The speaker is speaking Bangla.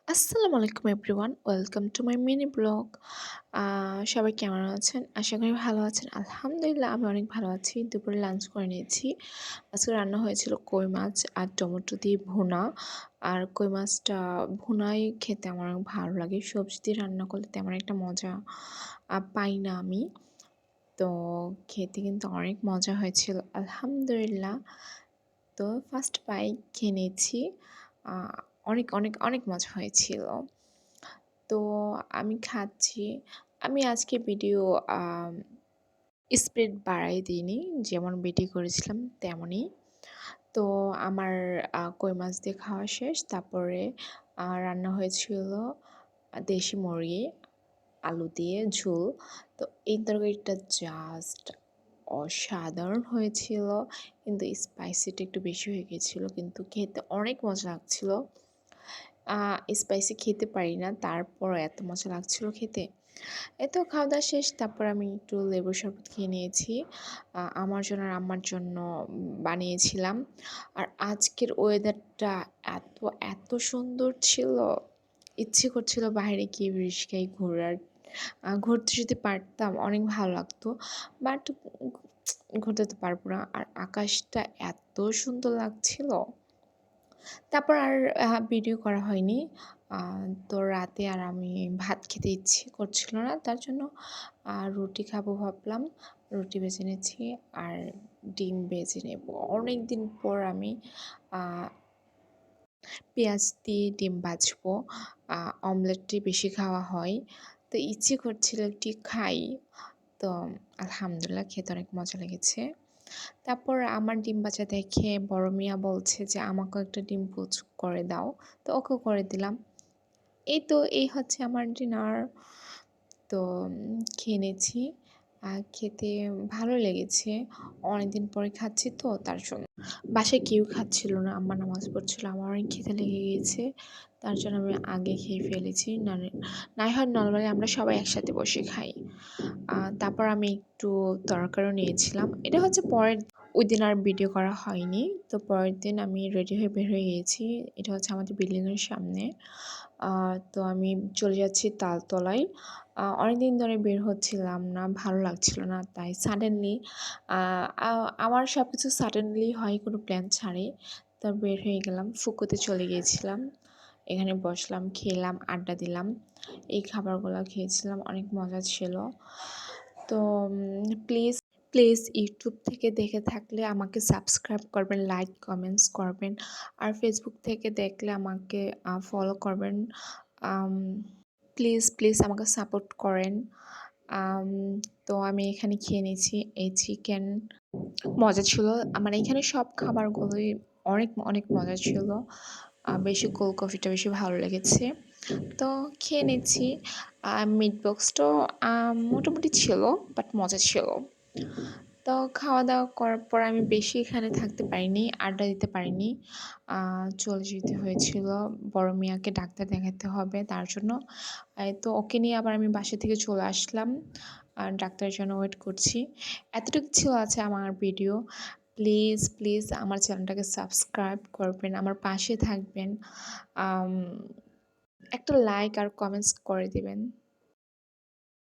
আসসালামু আলাইকুম everyone, welcome to my mini blog. সবাই কেমন আছেন? আশা করি ভালো আছেন। আলহামদুলিল্লাহ আমি অনেক ভালো আছি। দুপুরে লাঞ্চ করে নিয়েছি। আজকে রান্না হয়েছিল কই মাছ আর টমেটো দিয়ে ভুনা। আর কই মাছটা ভুনাই খেতে আমার অনেক ভালো লাগে। সবজি দিয়ে রান্না করলে তেমন একটা মজা পাই না আমি। তো খেতে কিন্তু অনেক মজা হয়েছিল আলহামদুলিল্লাহ। তো ফার্স্ট বাইট খেয়ে নিয়েছি। আ অনেক, অনেক, অনেক মজা হয়েছিল। তো আমি খাচ্ছি। আমি আজকে ভিডিও আম স্পিড বাড়াই দিইনি। যেমন ভিডিও করেছিলাম তেমনই। তো আমার কই মাছ দিয়ে খাওয়া শেষ। তারপরে রান্না হয়েছিল দেশি মুরগি, আলু দিয়ে ঝোল। তো এই তরকারিটা জাস্ট অসাধারণ হয়েছিল। কিন্তু স্পাইসিটা একটু বেশি হয়ে গিয়েছিল। কিন্তু খেতে অনেক মজা লাগছিল। স্পাইসি খেতে পারি না, তারপরও এত মজা লাগছিল খেতে। এই তো খাওয়া-দাওয়া শেষ। তারপর আমি একটু লেবুর শরবত খেয়ে নিয়েছি। আমার জন্য আর আম্মার জন্য বানিয়েছিলাম। আর আজকের ওয়েদারটা এত, এত সুন্দর ছিল। ইচ্ছে করছিল বাইরে গিয়ে রিস্কায় ঘোরার। ঘুরতে যদি পারতাম অনেক ভালো লাগতো। বাট ঘুরতে তো পারবো না। আর আকাশটা এত সুন্দর লাগছিল। তারপর আর ভিডিও করা হয়নি। আ তো রাতে আর আমি ভাত খেতে ইচ্ছে করছিল না। তার জন্য রুটি খাবো ভাবলাম। রুটি ভেজে নিয়েছি আর ডিম ভেজে নেব। অনেকদিন পর আমি আ পেঁয়াজ দিয়ে ডিম ভাজবো। অমলেটটি বেশি খাওয়া হয়। তো ইচ্ছে করছিল একটি খাই। তো আলহামদুলিল্লাহ খেতে অনেক মজা লেগেছে। তারপর আমার ডিম ভাজা দেখে বড় মিয়া বলছে যে, "আমাকেও একটা ডিম পোচ করে দাও।" তো ওকেও করে দিলাম। এই হচ্ছে আমার ডিনার। তো খেয়ে নিয়েছি। খেতে ভালো লেগেছে। অনেকদিন পরে খাচ্ছি তো তার জন্য। বাসায় কেউ খাচ্ছিল না। আম্মা নামাজ পড়ছিল। আমার অনেক খিদে লেগে গিয়েছে। তার জন্য আমি আগে খেয়ে ফেলেছি। নাই হয় নরমালি আমরা সবাই একসাথে বসে খাই। তারপর আমি একটু তরকারিও নিয়েছিলাম। এটা হচ্ছে ওইদিন আর ভিডিও করা হয়নি। তো পরের দিন আমি রেডি হয়ে বের হয়ে গিয়েছি। এটা হচ্ছে আমাদের বিল্ডিংয়ের সামনে। তো আমি চলে যাচ্ছি তালতলায়। অনেকদিন ধরে বের হচ্ছিলাম না, ভালো লাগছিল না। তাই সাডেনলি আ আ আমার সবকিছু সাডেনলি হয় কোনো প্ল্যান ছাড়াই। তো বের হয়ে গেলাম। ফুকুতে চলে গিয়েছিলাম। এখানে বসলাম, খেলাম, আড্ডা দিলাম। এই খাবারগুলো খেয়েছিলাম, অনেক মজা ছিল। তো প্লিজ, প্লিজ ইউটিউব থেকে দেখে থাকলে আমাকে সাবস্ক্রাইব করবেন, লাইক, কমেন্টস করবেন। আর ফেসবুক থেকে দেখলে আমাকে ফলো করবেন। আম প্লিজ, প্লিজ আমাকে সাপোর্ট করেন। আম তো আমি এখানে খেয়ে নিয়েছি এই চিকেন। মজা ছিল। আমার এখানে সব খাবারগুলোই অনেক, অনেক মজা ছিল। বেশি কোল্ড কফিটা বেশি ভালো লেগেছে। তো খেয়ে নিচ্ছি। মিট বক্সটাও মোটামুটি ছিল, বাট মজা ছিল। তো খাওয়া-দাওয়া করার পর আমি বেশি এখানে থাকতে পারিনি, আড্ডা দিতে পারিনি। চলে যেতে হয়েছিল। বড় মিয়াকে ডাক্তার দেখাতে হবে তার জন্য। তো ওকে নিয়ে আবার আমি বাসা থেকে চলে আসলাম। ডাক্তারের জন্য ওয়েট করছি। এতটুকু ছিল আছে আমার ভিডিও। প্লিজ, প্লিজ আমার চ্যানেলটাকে সাবস্ক্রাইব করবেন, আমার পাশে থাকবেন। আম একটা লাইক আর কমেন্টস করে দিবেন।